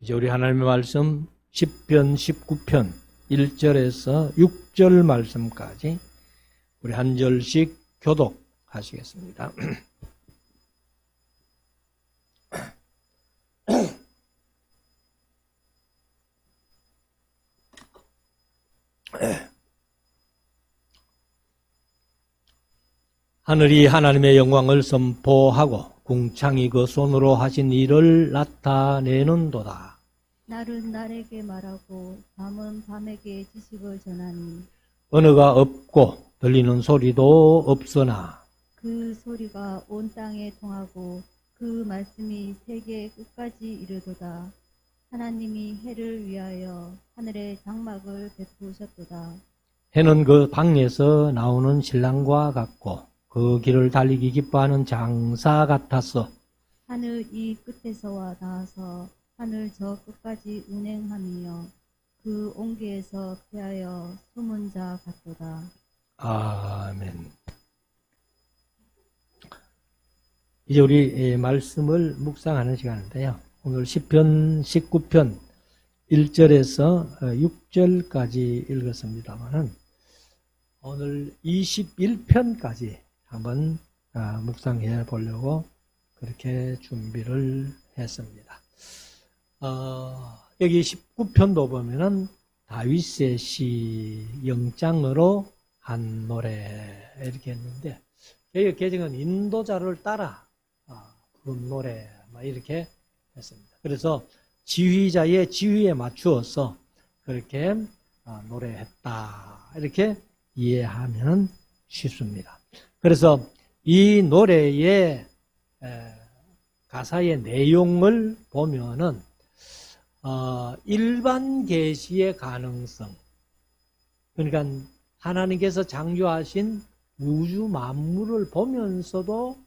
이제 우리 하나님의 말씀 10편 19편 1절에서 6절 말씀까지 우리 한 절씩 교독하시겠습니다. 하늘이 하나님의 영광을 선포하고 궁창이 그 손으로 하신 일을 나타내는도다. 날은 날에게 말하고 밤은 밤에게 지식을 전하니 언어가 없고 들리는 소리도 없으나 그 소리가 온 땅에 통하고 그 말씀이 세계 끝까지 이르도다. 하나님이 해를 위하여 하늘의 장막을 베푸셨도다. 해는 그 방에서 나오는 신랑과 같고 그 길을 달리기 기뻐하는 장사 같았어. 하늘 이 끝에서와 나와서 하늘 저 끝까지 운행함이여 그 온기에서 피하여 숨은 자 같도다. 아멘. 이제 우리 말씀을 묵상하는 시간인데요. 오늘 10편 19편 1절에서 6절까지 읽었습니다만은 오늘 21편까지 한번 묵상해 보려고 그렇게 준비를 했습니다. 여기 19편도 보면은 다윗의 시 영장으로 한 노래 이렇게 했는데 여기 개정은 인도자를 따라 부른 노래 이렇게 했습니다. 그래서 지휘자의 지휘에 맞추어서 그렇게 노래했다 이렇게 이해하면 쉽습니다. 그래서 이 노래의 가사의 내용을 보면은 일반 계시의 가능성, 그러니까 하나님께서 창조하신 우주 만물을 보면서도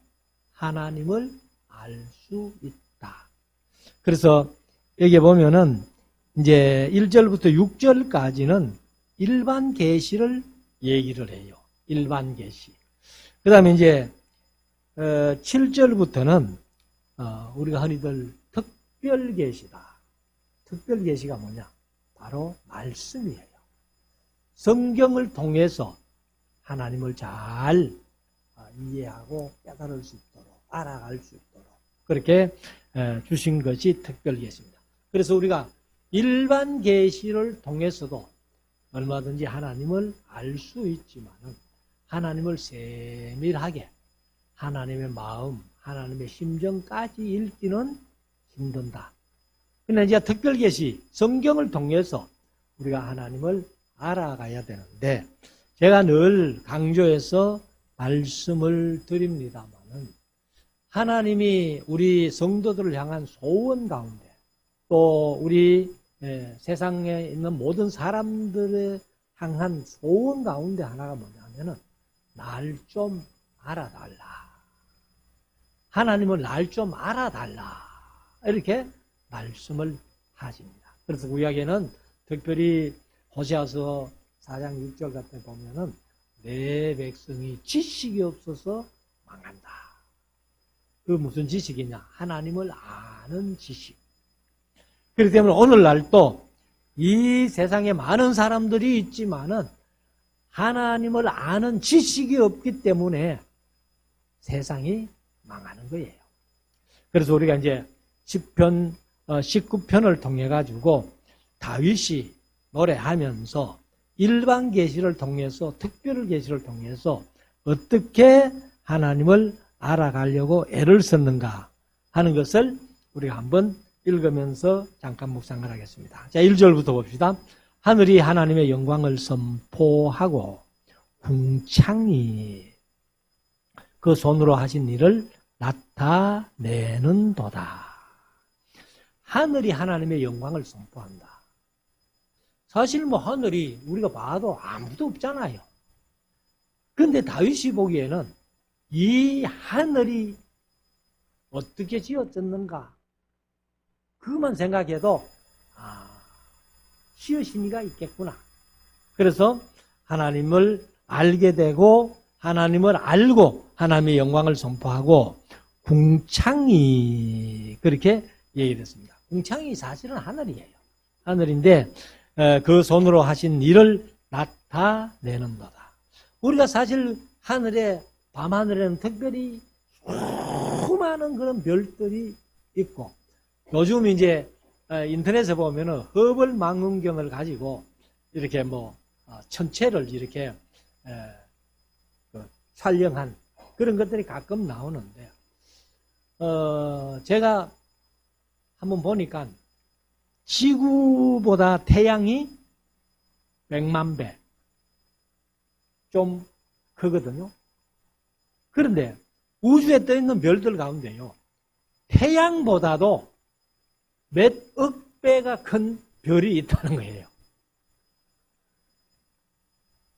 하나님을 알 수 있다. 그래서 여기 보면은 이제 1절부터 6절까지는 일반 계시를 얘기를 해요. 일반 계시. 그 다음에 이제 7절부터는 우리가 흔히들 특별 계시다. 특별 계시가 뭐냐? 바로 말씀이에요. 성경을 통해서 하나님을 잘 이해하고 깨달을 수 있도록 알아갈 수 있도록 그렇게 주신 것이 특별 계시입니다. 그래서 우리가 일반 계시를 통해서도 얼마든지 하나님을 알 수 있지만은 하나님을 세밀하게 하나님의 마음, 하나님의 심정까지 읽기는 힘든다. 그러나 이제 특별 계시, 성경을 통해서 우리가 하나님을 알아가야 되는데 제가 늘 강조해서 말씀을 드립니다만은 하나님이 우리 성도들을 향한 소원 가운데 또 우리 세상에 있는 모든 사람들을 향한 소원 가운데 하나가 뭐냐면은 날 좀 알아달라. 하나님을 날 좀 알아달라. 이렇게 말씀을 하십니다. 그래서 구약에는 특별히 호세아서 4장 6절 같은 데 보면은 내 백성이 지식이 없어서 망한다. 그 무슨 지식이냐? 하나님을 아는 지식. 그렇기 때문에 오늘날도 이 세상에 많은 사람들이 있지만은 하나님을 아는 지식이 없기 때문에 세상이 망하는 거예요. 그래서 우리가 이제 10편, 19편을 통해 가지고 다윗이 노래하면서 일반 계시를 통해서 특별 계시를 통해서 어떻게 하나님을 알아가려고 애를 썼는가 하는 것을 우리가 한번 읽으면서 잠깐 묵상을 하겠습니다. 자, 1절부터 봅시다. 하늘이 하나님의 영광을 선포하고 궁창이 그 손으로 하신 일을 나타내는도다. 하늘이 하나님의 영광을 선포한다. 사실 뭐 하늘이 우리가 봐도 아무도 없잖아요. 그런데 다윗이 보기에는 이 하늘이 어떻게 지어졌는가 그것만 생각해도 지으심이가 있겠구나. 그래서 하나님을 알게 되고 하나님을 알고 하나님의 영광을 선포하고 궁창이 그렇게 얘기를 했습니다. 궁창이 사실은 하늘이에요. 하늘인데 그 손으로 하신 일을 나타내는도다. 우리가 사실 하늘에 밤하늘에는 특별히 수많은 그런 별들이 있고 요즘 이제 인터넷에 보면은 허블 망원경을 가지고 이렇게 천체를 이렇게 촬영한 그런 것들이 가끔 나오는데 제가 한번 보니까 지구보다 태양이 100만 배 좀 크거든요. 그런데 우주에 떠 있는 별들 가운데요, 태양보다도 몇 억 배가 큰 별이 있다는 거예요.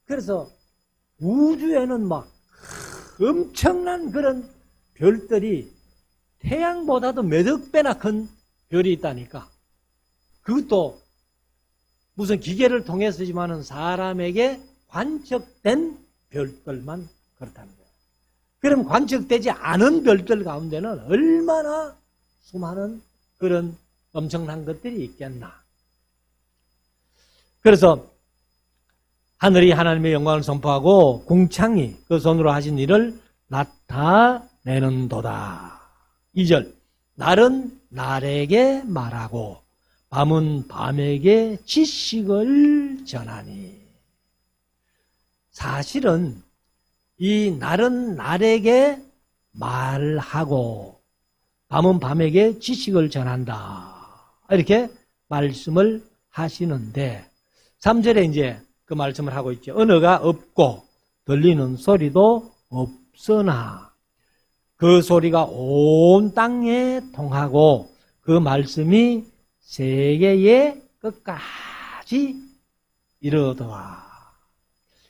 그래서 우주에는 막 엄청난 그런 별들이 태양보다도 몇 억 배나 큰 별이 있다니까. 그것도 무슨 기계를 통해서지만은 사람에게 관측된 별들만 그렇다는 거예요. 그럼 관측되지 않은 별들 가운데는 얼마나 수많은 그런 엄청난 것들이 있겠나. 그래서 하늘이 하나님의 영광을 선포하고 궁창이 그 손으로 하신 일을 나타내는도다. 2절, 날은 날에게 말하고 밤은 밤에게 지식을 전하니. 사실은 이 날은 날에게 말하고 밤은 밤에게 지식을 전한다. 이렇게 말씀을 하시는데 3절에 이제 그 말씀을 하고 있죠. 언어가 없고 들리는 소리도 없으나 그 소리가 온 땅에 통하고 그 말씀이 세계의 끝까지 이르더라.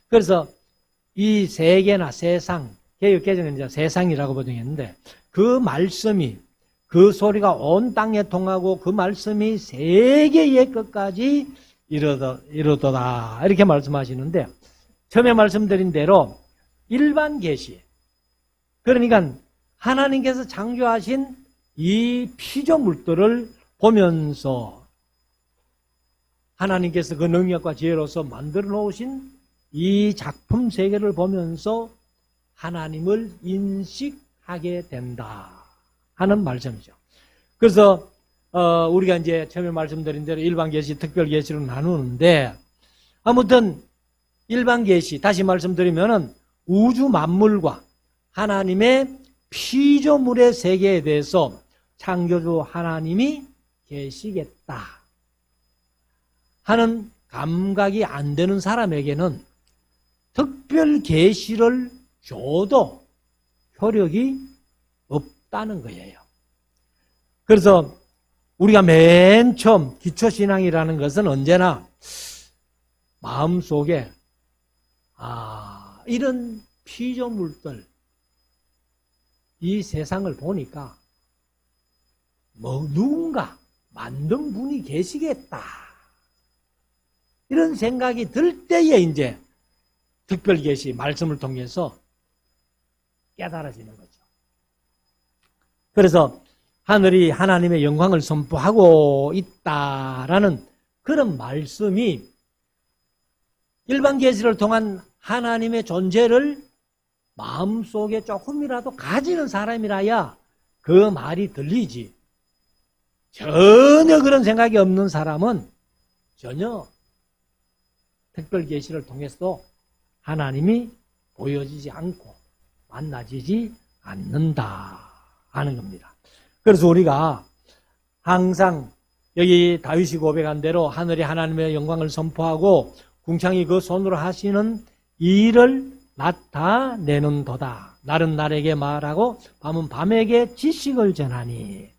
그래서 이 세계나 세상, 개역개정은 이제 세상이라고 번역했는데 그 말씀이, 그 소리가 온 땅에 통하고 그 말씀이 세계의 끝까지 이르더라. 이렇게 말씀하시는데 처음에 말씀드린 대로 일반 계시, 그러니까 하나님께서 창조하신 이 피조물들을 보면서 하나님께서 그 능력과 지혜로서 만들어 놓으신 이 작품 세계를 보면서 하나님을 인식하게 된다 하는 말씀이죠. 그래서 우리가 이제 처음에 말씀드린 대로 일반 계시, 특별 계시로 나누는데 아무튼 일반 계시, 다시 말씀드리면은 우주 만물과 하나님의 피조물의 세계에 대해서 창조주 하나님이 계시겠다 하는 감각이 안 되는 사람에게는 특별 계시를 줘도 효력이 없다는 거예요. 그래서 우리가 맨 처음 기초신앙이라는 것은 언제나 마음속에 이런 피조물들, 이 세상을 보니까 누군가 만든 분이 계시겠다 이런 생각이 들 때에 이제 특별계시 말씀을 통해서 깨달아지는 거죠. 그래서 하늘이 하나님의 영광을 선포하고 있다라는 그런 말씀이 일반 계시를 통한 하나님의 존재를 마음속에 조금이라도 가지는 사람이라야 그 말이 들리지, 전혀 그런 생각이 없는 사람은 전혀 특별 계시를 통해서 하나님이 보여지지 않고 만나지지 않는다 하는 겁니다. 그래서 우리가 항상 여기 다윗이 고백한 대로 하늘이 하나님의 영광을 선포하고 궁창이 그 손으로 하시는 일을 나타내는도다. 날은 날에게 말하고 밤은 밤에게 지식을 전하니,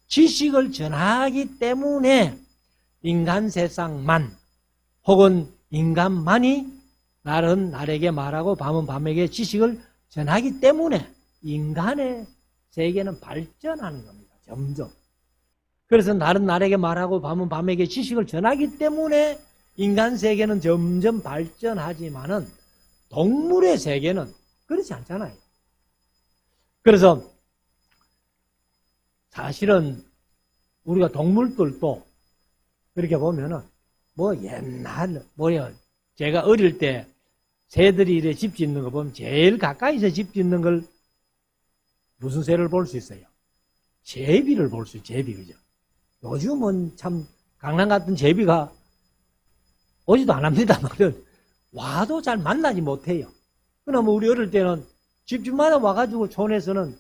지식을 전하기 때문에 인간 세상만 혹은 인간만이 날은 날에게 말하고 밤은 밤에게 지식을 전하기 때문에 인간의 세계는 발전하는 겁니다. 점점. 그래서 날은 날에게 말하고 밤은 밤에게 지식을 전하기 때문에 인간 세계는 점점 발전하지만은 동물의 세계는 그렇지 않잖아요. 그래서 사실은 우리가 동물들도 그렇게 보면은 뭐 옛날 뭐야 제가 어릴 때 새들이 이래 집 짓는 거 보면 제일 가까이서 집 짓는 걸 무슨 새를 볼 수 있어요? 제비를 볼 수 있어요. 제비 그죠? 요즘은 참 강남 같은 제비가 오지도 안 합니다만은 와도 잘 만나지 못해요. 그러나 뭐 우리 어릴 때는 집집마다 와가지고 촌에서는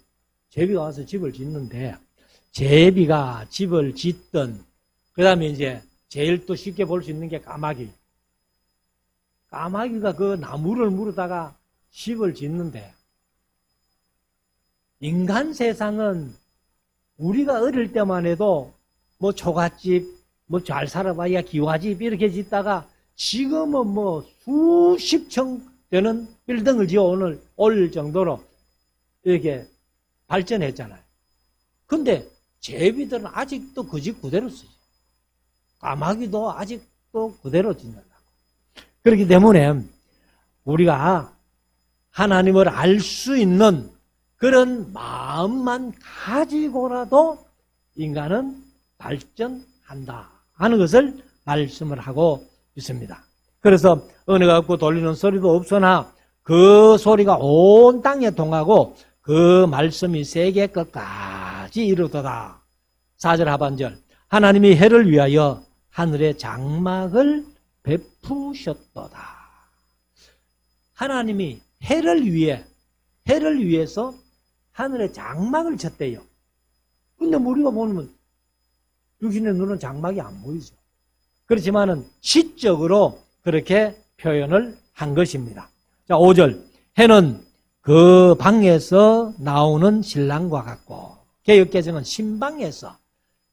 제비가 와서 집을 짓는데 제비가 집을 짓던 그 다음에 이제 제일 또 쉽게 볼 수 있는 게 까마귀. 까마귀가 그 나무를 무르다가 집을 짓는데 인간 세상은 우리가 어릴 때만 해도 뭐 초가집, 뭐 잘 살아봐야 기와집 이렇게 짓다가 지금은 뭐 수십 층 되는 빌딩을 지어 올 정도로 이렇게 발전했잖아요. 근데 제비들은 아직도 그 집 그대로 쓰죠. 까마귀도 아직도 그대로 짓는다고. 그렇기 때문에 우리가 하나님을 알 수 있는 그런 마음만 가지고라도 인간은 발전한다 하는 것을 말씀을 하고 있습니다. 그래서 은혜가 없고 돌리는 소리도 없으나 그 소리가 온 땅에 통하고 그 말씀이 세계 끝까지 이르도다. 4절 하반절 하나님이 해를 위하여 하늘의 장막을 베푸셨도다. 하나님이 해를 위해서 하늘의 장막을 쳤대요. 근데 우리가 보면 육신의 눈은 장막이 안 보이죠. 그렇지만은 시적으로 그렇게 표현을 한 것입니다. 자, 5절. 해는 그 방에서 나오는 신랑과 같고, 개역개정은 신방에서,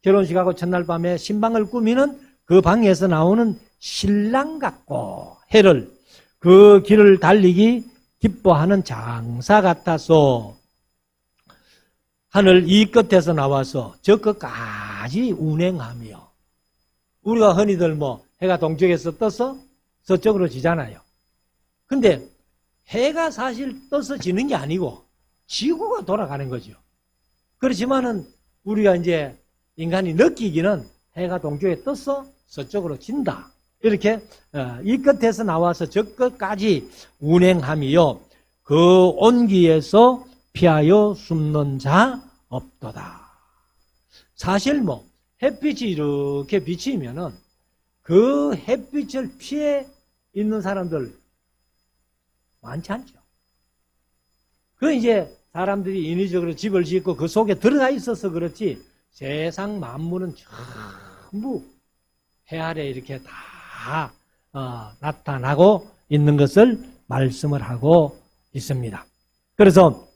결혼식하고 첫날 밤에 신방을 꾸미는 그 방에서 나오는 신랑 같고, 해를 그 길을 달리기 기뻐하는 장사 같아서 하늘 이 끝에서 나와서 저 끝까지 운행하며, 우리가 흔히들 뭐 해가 동쪽에서 떠서 서쪽으로 지잖아요. 근데 해가 사실 떠서 지는 게 아니고 지구가 돌아가는 거죠. 그렇지만은 우리가 이제 인간이 느끼기는 해가 동쪽에 떠서 서쪽으로 진다. 이렇게 이 끝에서 나와서 저 끝까지 운행하며 그 온기에서 피하여 숨는 자 없도다. 사실 뭐 햇빛이 이렇게 비치면은 그 햇빛을 피해 있는 사람들 많지 않죠. 그 이제 사람들이 인위적으로 집을 짓고 그 속에 들어가 있어서 그렇지 세상 만물은 전부 해 아래 이렇게 다 나타나고 있는 것을 말씀을 하고 있습니다. 그래서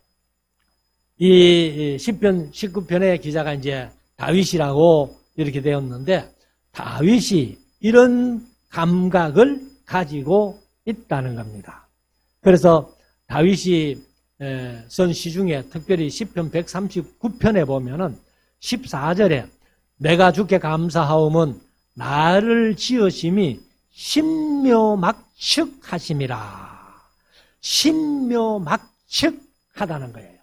이 시편 19편의 기자가 이제 다윗이라고 이렇게 되었는데 다윗이 이런 감각을 가지고 있다는 겁니다. 그래서 다윗이 쓴 시 중에 특별히 시편 139편에 보면은 14절에 내가 주께 감사하오면 나를 지으심이 신묘막측하심이라. 신묘막측하다는 거예요.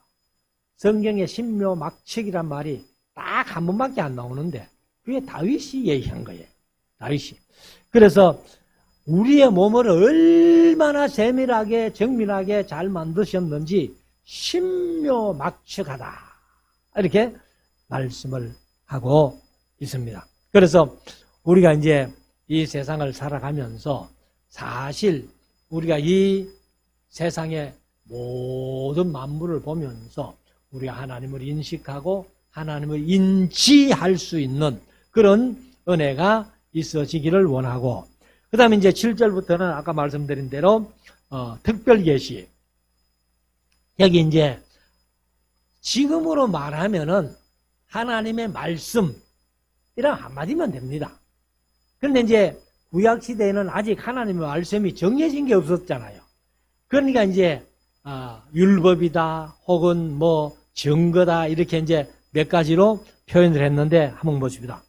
성경에 신묘막측이란 말이 딱 한 번밖에 안 나오는데 그게 다윗이 얘기한 거예요. 다윗이. 그래서 우리의 몸을 얼마나 세밀하게 정밀하게 잘 만드셨는지 신묘막측하다. 이렇게 말씀을 하고 있습니다. 그래서 우리가 이제 이 세상을 살아가면서 사실 우리가 이 세상의 모든 만물을 보면서 우리가 하나님을 인식하고 하나님을 인지할 수 있는 그런 은혜가 있어지기를 원하고, 그 다음에 이제 7절부터는 아까 말씀드린 대로 특별계시. 여기 이제 지금으로 말하면은 하나님의 말씀 이런 한마디면 됩니다. 그런데 이제 구약시대에는 아직 하나님의 말씀이 정해진 게 없었잖아요. 그러니까 이제 율법이다 혹은 뭐 증거다 이렇게 이제 몇 가지로 표현을 했는데 한번 보십니다.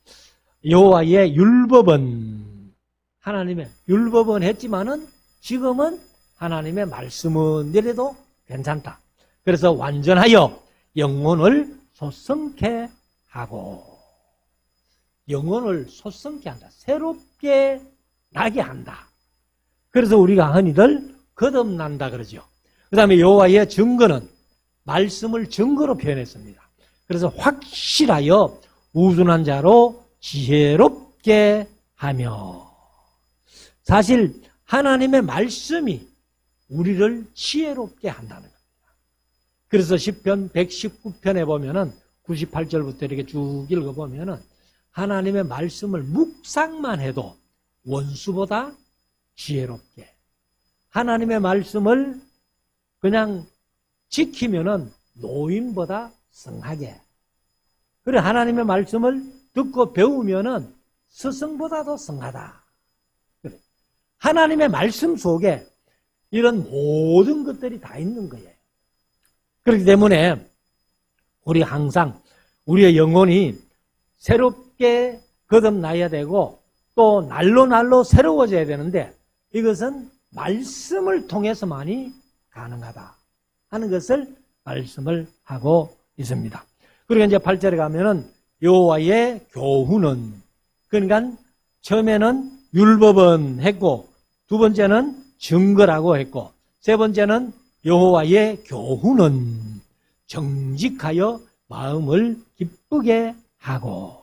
여호와의 율법은, 하나님의 율법은 했지만은 지금은 하나님의 말씀은 이래도 괜찮다. 그래서 완전하여 영혼을 소성케 하고, 영혼을 솟성케 한다. 새롭게 나게 한다. 그래서 우리가 흔히들 거듭난다 그러죠. 그 다음에 여호와의 증거는 말씀을 증거로 표현했습니다. 그래서 확실하여 우둔한 자로 지혜롭게 하며, 사실 하나님의 말씀이 우리를 지혜롭게 한다는 겁니다. 그래서 시편 119편에 보면은 98절부터 이렇게 쭉 읽어보면은 하나님의 말씀을 묵상만 해도 원수보다 지혜롭게, 하나님의 말씀을 그냥 지키면은 노인보다 성하게, 그래 하나님의 말씀을 듣고 배우면은 스승보다도 성하다. 그래. 하나님의 말씀 속에 이런 모든 것들이 다 있는 거예요. 그렇기 때문에 우리 항상 우리의 영혼이 새롭게 거듭나야 되고 또 날로 날로 새로워져야 되는데, 이것은 말씀을 통해서만이 가능하다 하는 것을 말씀을 하고 있습니다. 그리고 이제 8절에 가면은 여호와의 교훈은, 그러니까 처음에는 율법은 했고, 두 번째는 증거라고 했고, 세 번째는 여호와의 교훈은 정직하여 마음을 기쁘게 하고,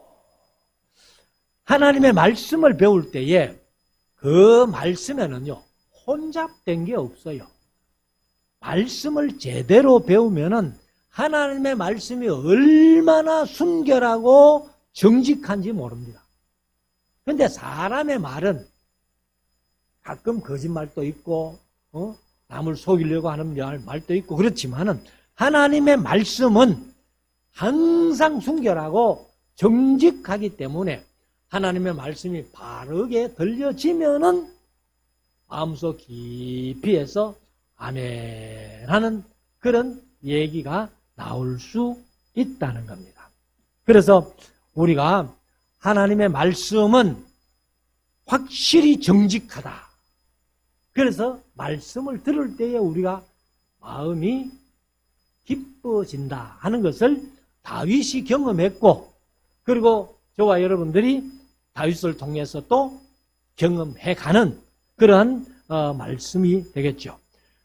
하나님의 말씀을 배울 때에 그 말씀에는요 혼잡된 게 없어요. 말씀을 제대로 배우면은 하나님의 말씀이 얼마나 순결하고 정직한지 모릅니다. 그런데 사람의 말은 가끔 거짓말도 있고 남을 속이려고 하는 말도 있고 그렇지만은 하나님의 말씀은 항상 순결하고 정직하기 때문에 하나님의 말씀이 바르게 들려지면은 마음속 깊이에서 아멘 하는 그런 얘기가 나올 수 있다는 겁니다. 그래서 우리가 하나님의 말씀은 확실히 정직하다. 그래서 말씀을 들을 때에 우리가 마음이 기뻐진다 하는 것을 다윗이 경험했고, 그리고 저와 여러분들이 다윗을 통해서 또 경험해가는 그러한 말씀이 되겠죠.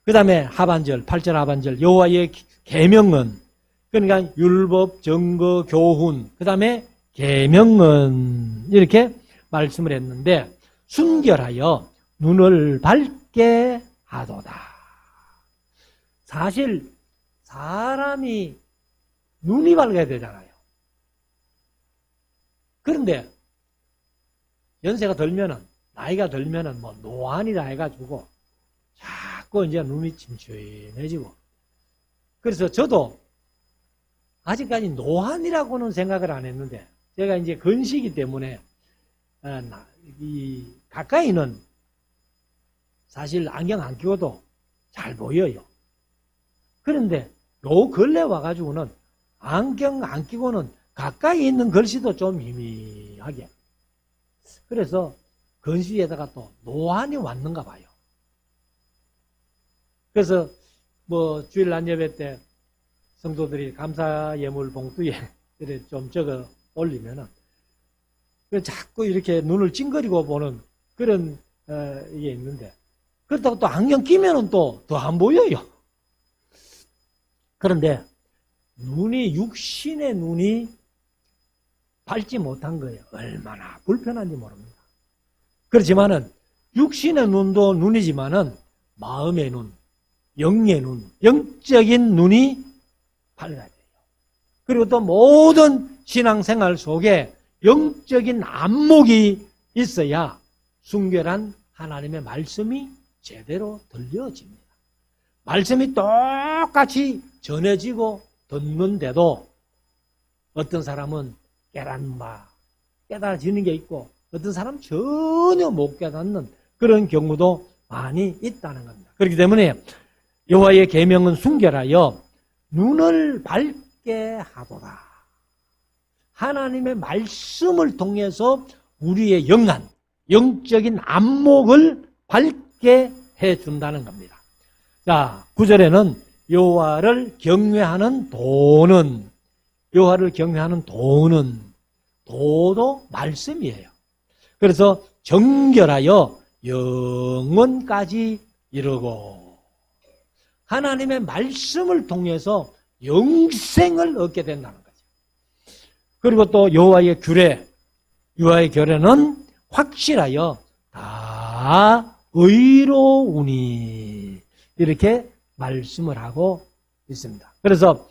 그 다음에 하반절, 8절 하반절, 여호와의 계명은, 그러니까 율법, 증거, 교훈, 그 다음에 계명은 이렇게 말씀을 했는데, 순결하여 눈을 밝게 하도다. 사실 사람이 눈이 밝아야 되잖아요. 그런데 연세가 들면은, 나이가 들면은 뭐 노안이라 해가지고 자꾸 이제 눈이 침침해지고, 그래서 저도 아직까지 노안이라고는 생각을 안 했는데, 제가 이제 건시기 때문에 이 가까이는 사실 안경 안 끼고도 잘 보여요. 그런데 요 근래 와가지고는 안경 안 끼고는 가까이 있는 글씨도 좀 희미하게, 그래서 건시에다가 또 노안이 왔는가 봐요. 그래서 뭐 주일 날 예배 때 성도들이 감사 예물 봉투에 좀 적어 올리면은 자꾸 이렇게 눈을 찡그리고 보는 그런 이게 있는데, 그렇다고 또 안경 끼면은 또 더 안 보여요. 그런데 눈이, 육신의 눈이 밝지 못한 거예요. 얼마나 불편한지 모릅니다. 그렇지만은 육신의 눈도 눈이지만은 마음의 눈, 영의 눈, 영적인 눈이 밝아야 돼요. 그리고 또 모든 신앙생활 속에 영적인 안목이 있어야 순결한 하나님의 말씀이 제대로 들려집니다. 말씀이 똑같이 전해지고 듣는데도 어떤 사람은 깨달아지는 게 있고 어떤 사람은 전혀 못 깨닫는 그런 경우도 많이 있다는 겁니다. 그렇기 때문에 여호와의 계명은 순결하여 눈을 밝게 하도다. 하나님의 말씀을 통해서 우리의 영안, 영적인 안목을 밝게 해준다는 겁니다. 자, 9절에는 여호와를 경외하는 도는, 여호와를 경외하는 도는, 도도 말씀이에요. 그래서 정결하여 영원까지 이르고 하나님의 말씀을 통해서 영생을 얻게 된다는 거죠. 그리고 또 여호와의 규례는 확실하여 다 의로우니 이렇게 말씀을 하고 있습니다. 그래서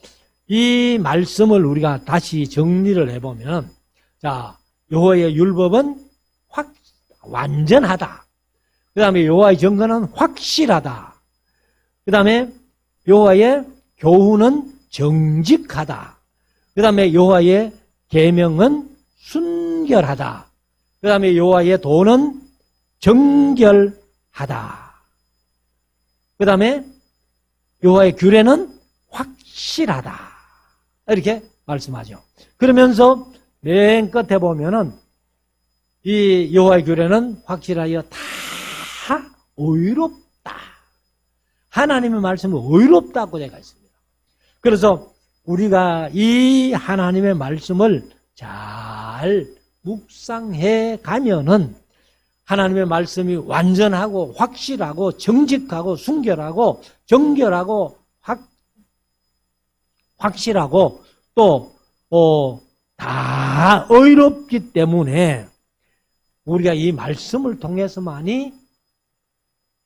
이 말씀을 우리가 다시 정리를 해보면, 자, 여호와의 율법은 완전하다. 그 다음에 여호와의 정건은 확실하다. 그 다음에 여호와의 교훈은 정직하다. 그 다음에 여호와의 계명은 순결하다. 그 다음에 여호와의 도는 정결하다. 그 다음에 여호와의 규례는 확실하다. 이렇게 말씀하죠. 그러면서 맨 끝에 보면은 이 여호와의 규례는 확실하여 다 의롭다. 하나님의 말씀은 의롭다고 되어 있습니다. 그래서 우리가 이 하나님의 말씀을 잘 묵상해 가면은 하나님의 말씀이 완전하고 확실하고 정직하고 순결하고 정결하고 확실하고 또 다 의롭기 때문에 우리가 이 말씀을 통해서만이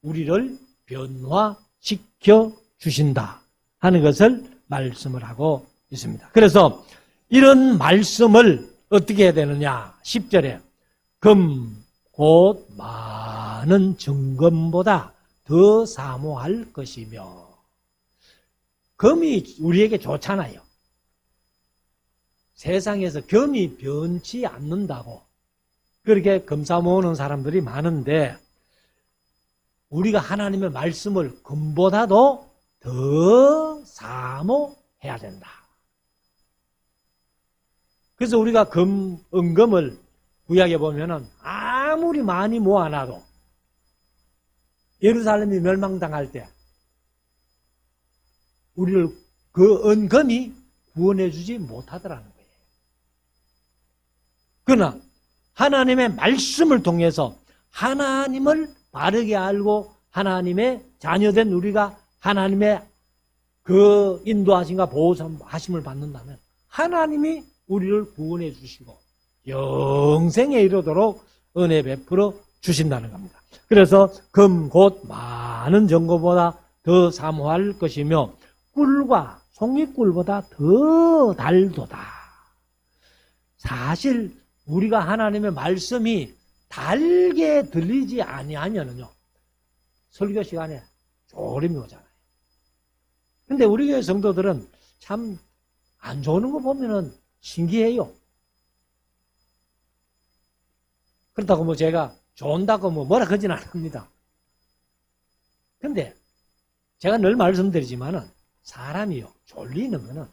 우리를 변화시켜 주신다 하는 것을 말씀을 하고 있습니다. 그래서 이런 말씀을 어떻게 해야 되느냐? 10절에 금, 곧 많은 정금보다 더 사모할 것이며, 금이 우리에게 좋잖아요. 세상에서 금이 변치 않는다고 그렇게 금사 모으는 사람들이 많은데, 우리가 하나님의 말씀을 금보다도 더 사모해야 된다. 그래서 우리가 은금을 구약에 보면은 아무리 많이 모아놔도 예루살렘이 멸망당할 때 우리를 그 은금이 구원해주지 못하더라는 거예요. 그러나 하나님의 말씀을 통해서 하나님을 바르게 알고 하나님의 자녀된 우리가 하나님의 그 인도하심과 보호하심을 받는다면 하나님이 우리를 구원해 주시고 영생에 이르도록 은혜 베풀어 주신다는 겁니다. 그래서 금 곧 많은 정금보다 더 사모할 것이며 꿀과 송이꿀보다 더 달도다. 사실 우리가 하나님의 말씀이 달게 들리지 아니하면은요, 설교 시간에 졸음이 오잖아요. 근데 우리 교회 성도들은 참 안 좋은 거 보면은 신기해요. 그렇다고 뭐 제가 좋은다고 뭐라 그러진 않습니다. 근데 제가 늘 말씀드리지만은 사람이요, 졸리는 거는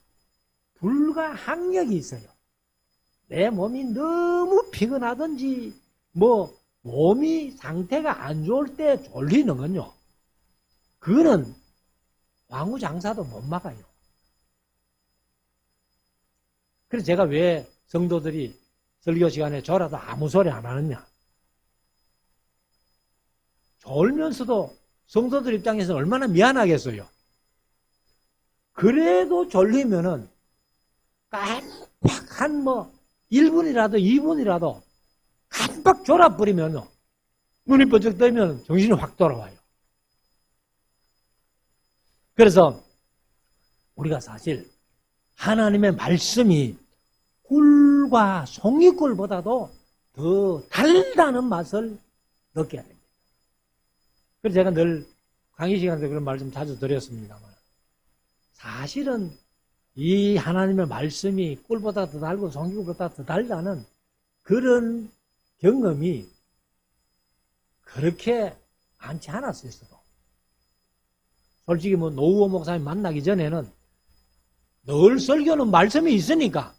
불가항력이 있어요. 내 몸이 너무 피곤하든지 뭐 몸이 상태가 안 좋을 때 졸리는 건요, 그거는 왕우장사도 못 막아요. 그래서 제가 왜 성도들이 설교 시간에 졸아도 아무 소리 안 하느냐? 졸면서도 성도들 입장에서 얼마나 미안하겠어요. 그래도 졸리면은 깜빡 한 1분이라도 2분이라도 깜빡 졸아버리면 눈이 번쩍 뜨면 정신이 확 돌아와요. 그래서 우리가 사실 하나님의 말씀이 꿀과 송이꿀보다도 더 달다는 맛을 느껴야 됩니다. 그래서 제가 늘 강의 시간에 그런 말씀 자주 드렸습니다만, 사실은 이 하나님의 말씀이 꿀보다 더 달고 송이꿀보다 더 달다는 그런 경험이 그렇게 많지 않았어요. 솔직히 노우호 목사님 만나기 전에는 늘 설교는 말씀이 있으니까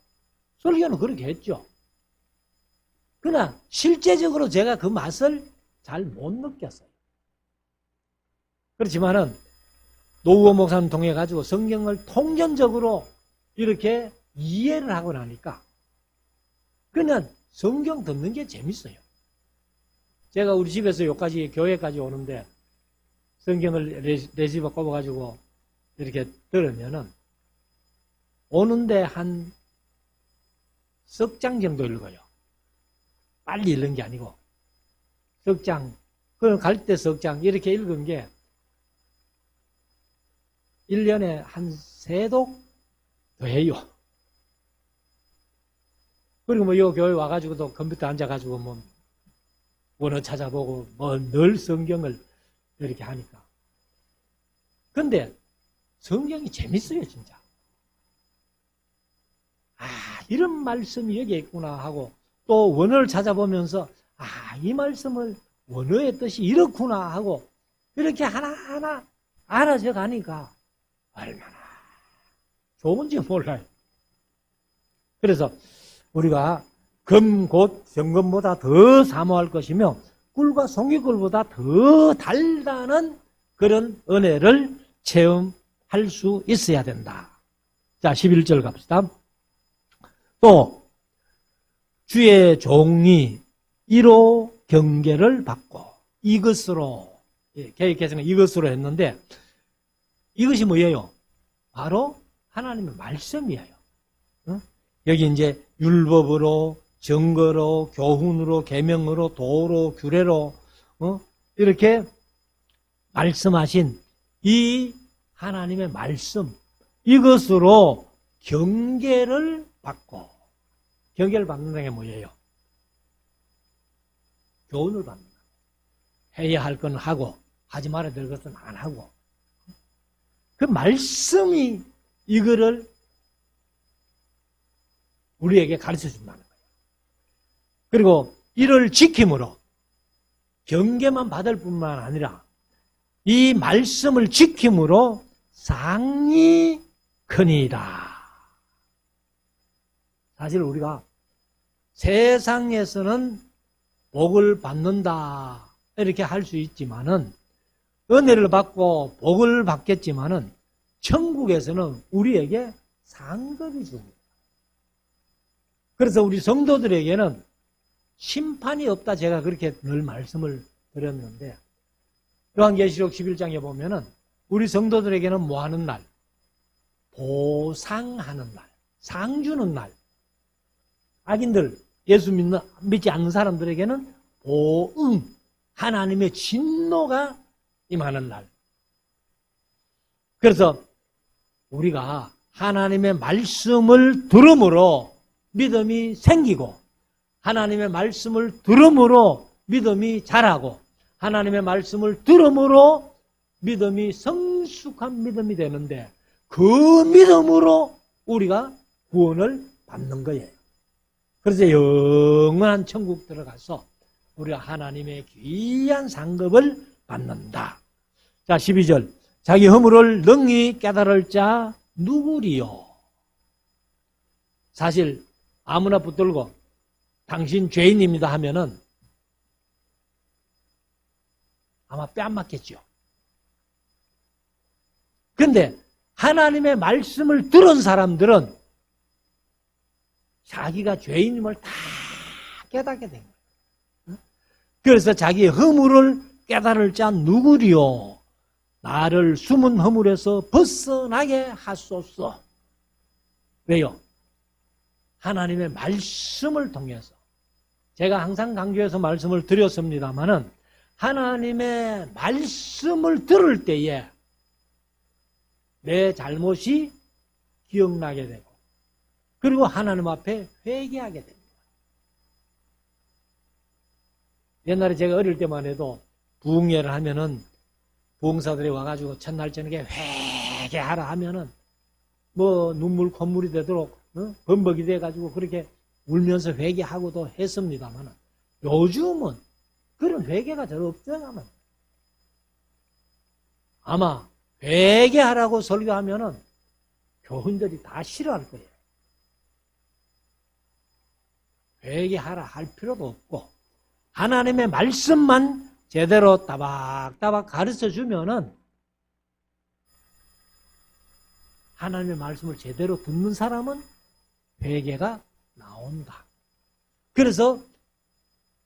설교는 그렇게 했죠. 그러나 실제적으로 제가 그 맛을 잘 못 느꼈어요. 그렇지만은 노우호 목사님 통해 가지고 성경을 통전적으로 이렇게 이해를 하고 나니까, 그냥 성경 듣는 게 재밌어요. 제가 우리 집에서 여기까지, 교회까지 오는데 성경을 레시버 꼽아가지고 이렇게 들으면은 오는데 한 석 장 정도 읽어요. 빨리 읽는 게 아니고 석 장, 그럼 갈 때 석 장 이렇게 읽은 게 1년에 한 3독 더 해요. 그리고 뭐 요 교회 와가지고도 컴퓨터 앉아가지고 뭐 원어 찾아보고 뭐 늘 성경을 이렇게 하니까. 근데 성경이 재밌어요, 진짜. 아, 이런 말씀이 여기에 있구나 하고 또 원어를 찾아보면서 아, 이 말씀을 원어의 뜻이 이렇구나 하고 이렇게 하나하나 알아져 가니까 얼마나 좋은지 몰라요. 그래서 우리가 금 곧 정금보다 더 사모할 것이며 꿀과 송이꿀보다 더 달다는 그런 은혜를 체험할 수 있어야 된다. 자, 11절 갑시다. 또 주의 종이 이로 경계를 받고 이것으로, 개혁개정은 이것으로 했는데 이것이 뭐예요? 바로 하나님의 말씀이에요. 여기 이제 율법으로, 증거로, 교훈으로, 계명으로, 도로, 규례로 이렇게 말씀하신 이 하나님의 말씀, 이것으로 경계를 받고, 경계를 받는다는 게 뭐예요? 교훈을 받는 거예요. 해야 할 건 하고 하지 말아야 될 것은 안 하고, 그 말씀이 이거를 우리에게 가르쳐 준다는 거예요. 그리고 이를 지킴으로 경계만 받을 뿐만 아니라 이 말씀을 지킴으로 상이 크니라. 사실 우리가 세상에서는 복을 받는다 이렇게 할 수 있지만은, 은혜를 받고 복을 받겠지만은 천국에서는 우리에게 상급이 줍니다. 그래서 우리 성도들에게는 심판이 없다, 제가 그렇게 늘 말씀을 드렸는데, 요한계시록 11장에 보면은 우리 성도들에게는 뭐 하는 날? 보상하는 날, 상 주는 날. 악인들, 예수 믿지 않는 사람들에게는 보응, 하나님의 진노가 임하는 날. 그래서 우리가 하나님의 말씀을 들음으로 믿음이 생기고, 하나님의 말씀을 들음으로 믿음이 자라고, 하나님의 말씀을 들음으로 믿음이 성숙한 믿음이 되는데, 그 믿음으로 우리가 구원을 받는 거예요. 그래서 영원한 천국 들어가서 우리가 하나님의 귀한 상급을 받는다. 자, 12절. 자기 허물을 능히 깨달을 자 누구리요? 사실 아무나 붙들고 당신 죄인입니다 하면은 아마 뺨 맞겠죠. 근데 하나님의 말씀을 들은 사람들은 자기가 죄인임을 다 깨닫게 된 거예요. 그래서 자기의 허물을 깨달을 자 누구리요? 나를 숨은 허물에서 벗어나게 하소서. 왜요? 하나님의 말씀을 통해서. 제가 항상 강조해서 말씀을 드렸습니다마는, 하나님의 말씀을 들을 때에 내 잘못이 기억나게 되고, 그리고 하나님 앞에 회개하게 됩니다. 옛날에 제가 어릴 때만 해도 부흥회를 하면은 부흥사들이 와가지고 첫날 저녁에 회개하라 하면은 뭐 눈물 콧물이 되도록 범벅이 돼가지고 그렇게 울면서 회개하고도 했습니다만, 요즘은 그런 회개가 잘 없잖아요. 아마 회개하라고 설교하면은 교훈들이 다 싫어할 거예요. 회개하라 할 필요도 없고, 하나님의 말씀만 제대로 따박따박 가르쳐 주면은, 하나님의 말씀을 제대로 듣는 사람은 회개가 나온다. 그래서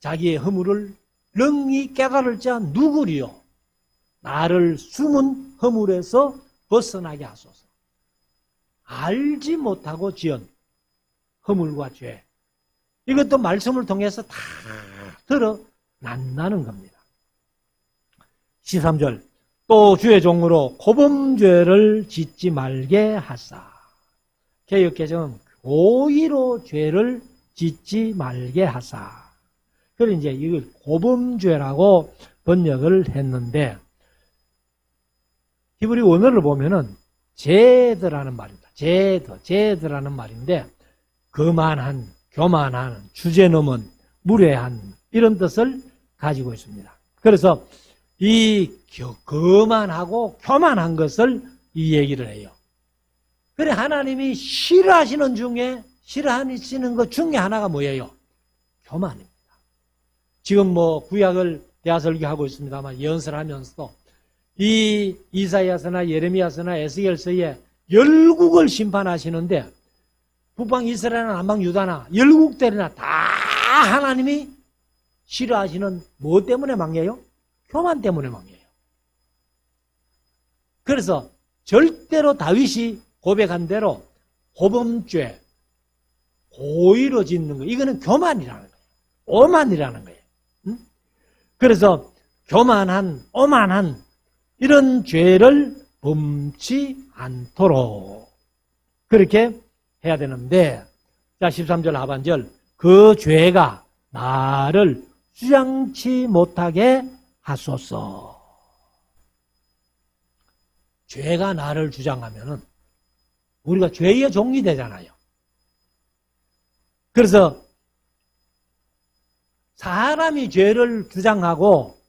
자기의 허물을 능히 깨달을 자 누구리요? 나를 숨은 허물에서 벗어나게 하소서. 알지 못하고 지은 허물과 죄. 이것도 말씀을 통해서 다 드러난다는 겁니다. 13절. 또 주의 종으로 고범죄를 짓지 말게 하사. 개역개정은 고의로 죄를 짓지 말게 하사. 그래서 이제 이걸 고범죄라고 번역을 했는데, 히브리 원어를 보면은 제드라는 말입니다. 제드라는 말인데, 거만한, 교만한, 주제넘은, 무례한 이런 뜻을 가지고 있습니다. 그래서 이 거만하고 교만한 것을 이 얘기를 해요. 그래 하나님이 싫어하시는 것 중에 하나가 뭐예요? 교만입니다. 지금 뭐 구약을 대하설교하고 있습니다만 예언서를 하면서도 이 이사야서나 예레미야서나 에스겔서에 열국을 심판하시는데 북방 이스라엘이나 남방 유다나 열국들이나 다 하나님이 싫어하시는 뭐 때문에 망해요? 교만 때문에 망해요. 그래서 절대로 다윗이 고백한 대로 고범죄, 고의로 짓는 거, 이거는 교만이라는 거예요. 오만이라는 거예요. 그래서 교만한, 오만한 이런 죄를 범치 않도록 그렇게 해야 되는데, 자 13절 하반절, 그 죄가 나를 주장치 못하게 하소서. 죄가 나를 주장하면은 우리가 죄의 종이 되잖아요. 그래서 사람이 죄를 주장하고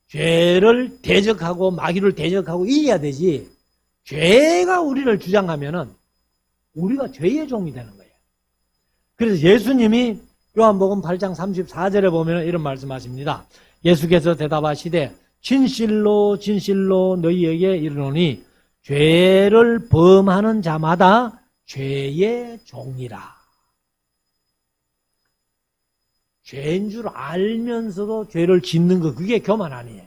죄를 대적하고 마귀를 대적하고 이겨야 되지, 죄가 우리를 주장하면은 우리가 죄의 종이 되는 거예요. 그래서 예수님이 요한복음 8장 34절에 보면 이런 말씀하십니다. 예수께서 대답하시되 진실로 진실로 너희에게 이르노니 죄를 범하는 자마다 죄의 종이라. 죄인 줄 알면서도 죄를 짓는 거, 그게 교만 아니에요.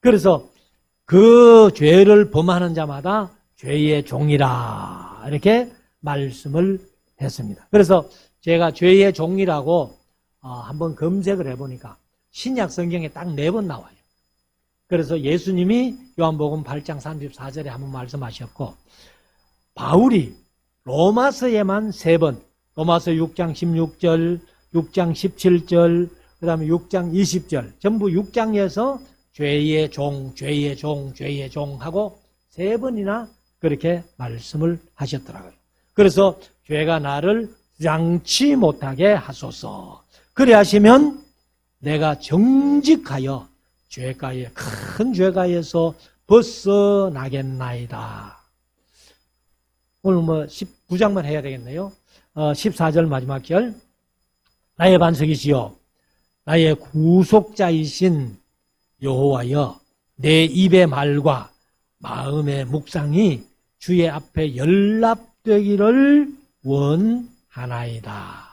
그래서 그 죄를 범하는 자마다 죄의 종이라 이렇게 말씀을 했습니다. 그래서 제가 죄의 종이라고 한번 검색을 해보니까 신약 성경에 딱 4번 나와요. 그래서 예수님이 요한복음 8장 34절에 한번 말씀하셨고, 바울이 로마서에만 3번, 로마서 6장 16절, 6장 17절, 그 다음에 6장 20절, 전부 6장에서 죄의 종, 죄의 종, 죄의 종 하고 3번이나 그렇게 말씀을 하셨더라고요. 그래서 죄가 나를 주장치 못하게 하소서. 그래 하시면 내가 정직하여 죄가에, 큰 죄가에서 벗어나겠나이다. 오늘 뭐 19장만 해야 되겠네요. 14절 마지막 절. 나의 반석이시여 나의 구속자이신 여호와여, 내 입의 말과 마음의 묵상이 주의 앞에 연락되기를 원하나이다.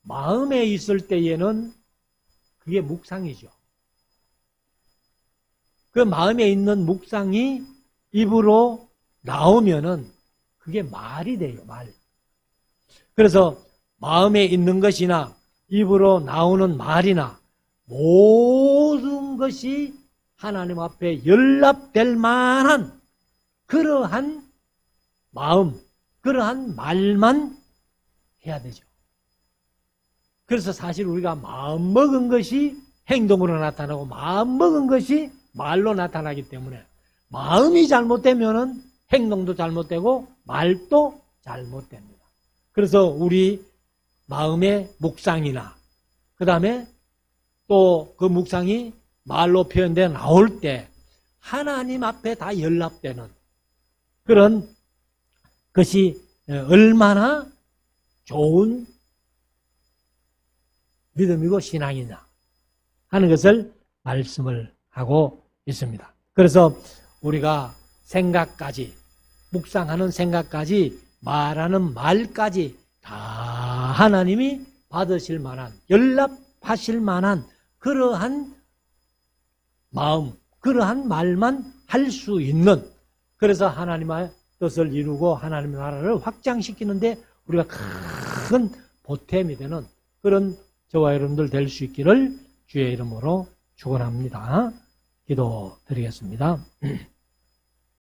마음에 있을 때에는 그게 묵상이죠. 그 마음에 있는 묵상이 입으로 나오면은 그게 말이 돼요, 말. 그래서 마음에 있는 것이나 입으로 나오는 말이나 모든 것이 하나님 앞에 연락될 만한 그러한 마음, 그러한 말만 해야 되죠. 그래서 사실 우리가 마음 먹은 것이 행동으로 나타나고 마음 먹은 것이 말로 나타나기 때문에 마음이 잘못되면은 행동도 잘못되고 말도 잘못됩니다. 그래서 우리 마음의 묵상이나 그 다음에 또 그 묵상이 말로 표현되어 나올 때 하나님 앞에 다 연락되는 그런 것이 얼마나 좋은 믿음이고 신앙이냐 하는 것을 말씀을 하고 있습니다. 그래서 우리가 생각까지, 묵상하는 생각까지 말하는 말까지 다 하나님이 받으실 만한, 연락하실 만한 그러한 마음, 그러한 말만 할 수 있는, 그래서 하나님의 뜻을 이루고 하나님의 나라를 확장시키는데 우리가 큰 보탬이 되는 그런 저와 여러분들 될 수 있기를 주의 이름으로 축원합니다. 기도드리겠습니다.